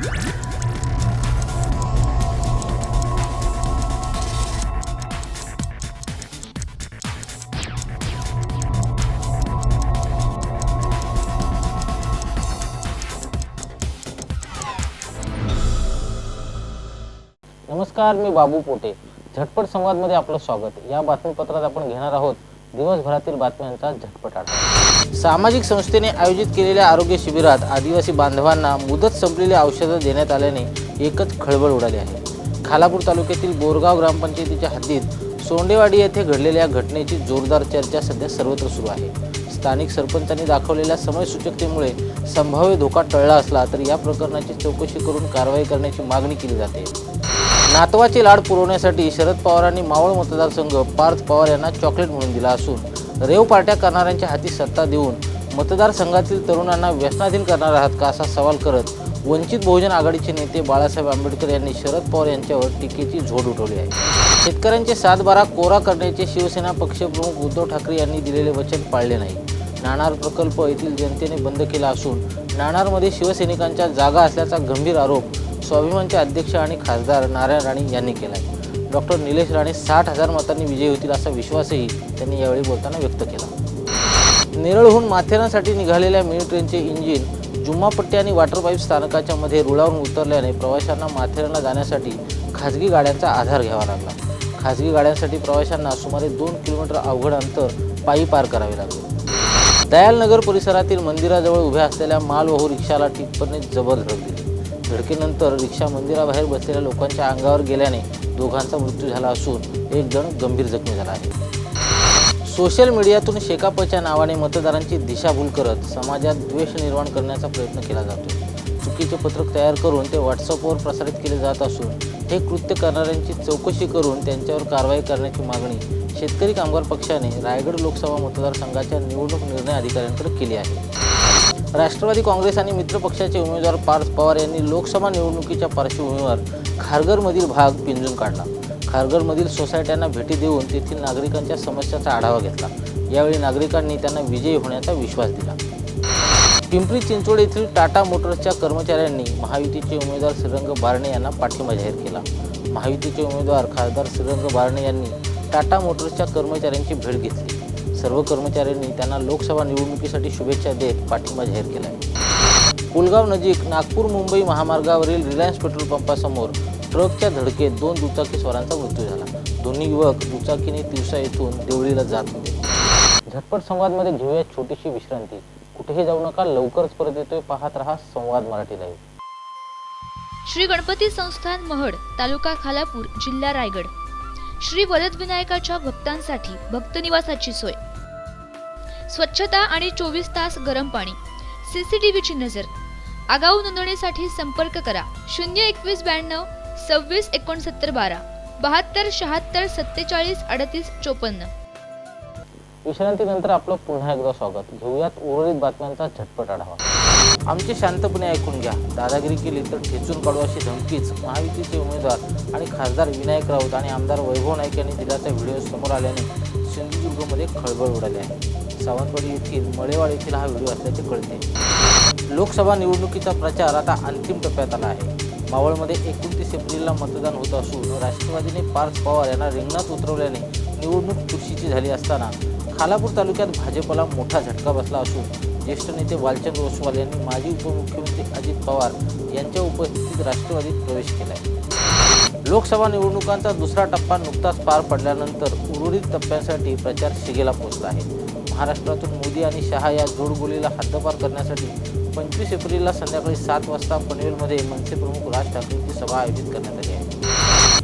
नमस्कार, मी बाबू पोटे. झटपट संवादमध्ये आपलं स्वागत. या बातमीपत्रात आपण घेणार आहोत दिवसभरातील बातम्यांचा झटपट आढावा. सामाजिक संस्थेने आयोजित केलेल्या आरोग्य शिबिरात आदिवासी बांधवांना मुदत संपलेली औषधं देण्यात आल्याने एकच खळबळ उडाली आहे. खालापूर तालुक्यातील बोरगाव ग्रामपंचायतीच्या हद्दीत सोंडेवाडी येथे घडलेल्या घटनेची जोरदार चर्चा सध्या सर्वत्र सुरू आहे. स्थानिक सरपंचांनी दाखवलेल्या समयसूचकतेमुळे संभाव्य धोका टळला असला तरी या प्रकरणाची चौकशी करून कारवाई करण्याची मागणी केली जाते. नातवाचे लाड पुरवण्यासाठी शरद पवारांनी मावळ मतदारसंघ पार्थ पवार यांना चॉकलेट म्हणून दिला असून रेव पार्ट्या करणाऱ्यांच्या हाती सत्ता देऊन मतदारसंघातील तरुणांना व्यसनाधीन करणार आहात का असा सवाल करत वंचित बहुजन आघाडीचे नेते बाळासाहेब आंबेडकर यांनी शरद पवार यांच्यावर टीकेची झोड उठवली आहे. शेतकऱ्यांचे 7/12 कोरा करण्याचे शिवसेना पक्षप्रमुख उद्धव ठाकरे यांनी दिलेले वचन पाळले नाही. नाणार प्रकल्प येथील जनतेने बंद केला असून नाणारमध्ये शिवसैनिकांच्या जागा असल्याचा गंभीर आरोप स्वाभिमानचे अध्यक्ष आणि खासदार नारायण राणे यांनी केला आहे. डॉक्टर निलेश राणे 60,000 मतांनी विजयी होतील असा विश्वासही त्यांनी यावेळी बोलताना व्यक्त केला. नेरळहून माथेरानसाठी निघालेल्या मिनी ट्रेनचे इंजिन जुम्मापट्टी आणि वॉटर पाईप स्थानकाच्या मध्ये रुळावरून उतरल्याने प्रवाशांना माथेरानला जाण्यासाठी खाजगी गाड्यांचा आधार घ्यावा लागला. खाजगी गाड्यांसाठी प्रवाशांना सुमारे 2 किलोमीटर अवघड अंतर पायी पार करावे लागले. दयालनगर परिसरातील मंदिराजवळ उभ्या असलेल्या मालवाहू रिक्षाला टिप्परने जबर धडक दिली. धडकेनंतर रिक्षा मंदिराबाहेर बसलेल्या लोकांच्या अंगावर गेल्याने दोघांचा मृत्यू झाला असून एक जण गंभीर जखमी झाला आहे. सोशल मीडियातून शेकापच्या नावाने मतदारांची दिशाभूल करत समाजात द्वेष निर्माण करण्याचा प्रयत्न केला जातो. चुकीचे पत्रक तयार करून ते व्हॉट्सअपवर प्रसारित केले जात असून हे कृत्य करणाऱ्यांची चौकशी करून त्यांच्यावर कारवाई करण्याची मागणी शेतकरी कामगार पक्षाने रायगड लोकसभा मतदारसंघाच्या निवडणूक निर्णय अधिकाऱ्यांकडे केली आहे. राष्ट्रवादी काँग्रेस आणि मित्र पक्षाचे उमेदवार पार्थ पवार यांनी लोकसभा निवडणुकीच्या पार्श्वभूमीवर खारघरमधील भाग पिंजून काढला. खारघरमधील सोसायट्यांना भेटी देऊन तेथील नागरिकांच्या समस्यांचा आढावा घेतला. यावेळी नागरिकांनी त्यांना विजयी होण्याचा विश्वास दिला. पिंपरी चिंचवड येथील टाटा मोटर्सच्या कर्मचाऱ्यांनी महायुतीचे उमेदवार श्रीरंग बारणे यांना पाठिंबा जाहीर केला. महायुतीचे उमेदवार खासदार श्रीरंग बारणे यांनी टाटा मोटर्सच्या कर्मचाऱ्यांची भेट घेतली. सर्व कर्मचाऱ्यांनी त्यांना लोकसभा निवडणुकीसाठी शुभेच्छा देत पाठिंबा जाहीर केला आहे. पुलगाव नजीक नागपूर मुंबई महामार्गावरील रिलायन्स पेट्रोल पंपासमोर ट्रकच्या धडकेत 2 दुचाकी स्वारांचा मृत्यू झाला. दोन्ही युवक दुचाकीने तिवसा येथून देवळीला जात होते. झटपट संवादमध्ये घेऊया छोटीशी विश्रांती. कुठेही जाऊ नका, लवकरच परत येतोय. पाहत रहा संवाद मराठी लाईव्ह. श्री गणपती संस्थान महड, तालुका खालापूर, जिल्हा रायगड. श्री वरदविनायकाच्या भक्तांसाठी भक्तनिवासाची सोय, स्वच्छता आणि 24 तास गरम पाणी, CCTVची नजर. आगाऊ नोंदणीसाठी संपर्क करा 02192 26 69 12 72 76 47 38 54. विश्रांतीनंतर आपलं पुन्हा एकदा स्वागत. घेऊयात उर्वरित बातम्यांचा झटपट आढावा. आमचे शांतपणे ऐकून घ्या. दादागिरी केली तर ठेचून काढू अशी धमकीच महायुतीचे उमेदवार आणि खासदार विनायक राऊत आणि आमदार वैभव नाईक यांनी दिल्याचा व्हिडिओ समोर आल्याने सिंधुदुर्गमध्ये खळबळ उडाली आहे. सावंतवाडी येथील मळेवाड येथील हा व्हिडिओ असल्याचे कळते. लोकसभा निवडणुकीचा प्रचार आता अंतिम टप्प्यात आला आहे. मावळमध्ये 29 एप्रिलला मतदान होत असून राष्ट्रवादीने पार्थ पवार यांना रिंगणात उतरवल्याने निवडणूक चुरशीची झाली असताना खालापूर तालुक्यात भाजपला मोठा झटका बसला असून ज्येष्ठ नेते वालचंद ओसवाल यांनी माजी उपमुख्यमंत्री अजित पवार यांच्या उपस्थितीत राष्ट्रवादीत प्रवेश केला आहे. लोकसभा निवडणुकांचा दुसरा टप्पा नुकताच पार पडल्यानंतर उर्वरित टप्प्यांसाठी प्रचार शिगेला पोहोचला आहे. महाराष्ट्रातून मोदी आणि शहा या जोडगोळीला हद्दपार करण्यासाठी 25 एप्रिलला संध्याकाळी 7 वाजता पनवेलमध्ये मनसे प्रमुख राज ठाकरेंची सभा आयोजित करण्यात आली आहे.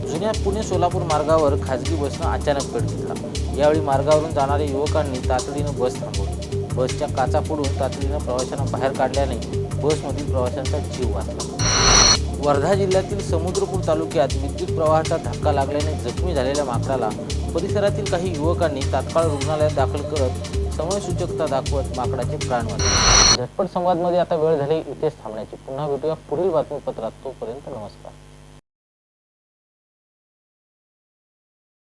जुन्या पुणे सोलापूर मार्गावर खाजगी बसनं अचानक पेट घेतला. यावेळी मार्गावरून जाणाऱ्या युवकांनी तातडीनं बस थांबवली. बसच्या काचा फोडून तातडीनं प्रवाशांना बाहेर काढल्याने बसमधील प्रवाशांचा जीव वाचला. वर्धा जिल्ह्यातील समुद्रपूर तालुक्यात विद्युत प्रवाहाचा धक्का लागल्याने जखमी झालेल्या माकडाला परिसरातील काही युवकांनी तात्काळ रुग्णालयात दाखल करत समयसूचकता दाखवत माकडाचे प्राण वाचवले. झटपट संवादमध्ये आता वेळ झाली इथेच थांबण्याची. पुन्हा भेटूया पुढील बातमीपत्रात. तोपर्यंत नमस्कार.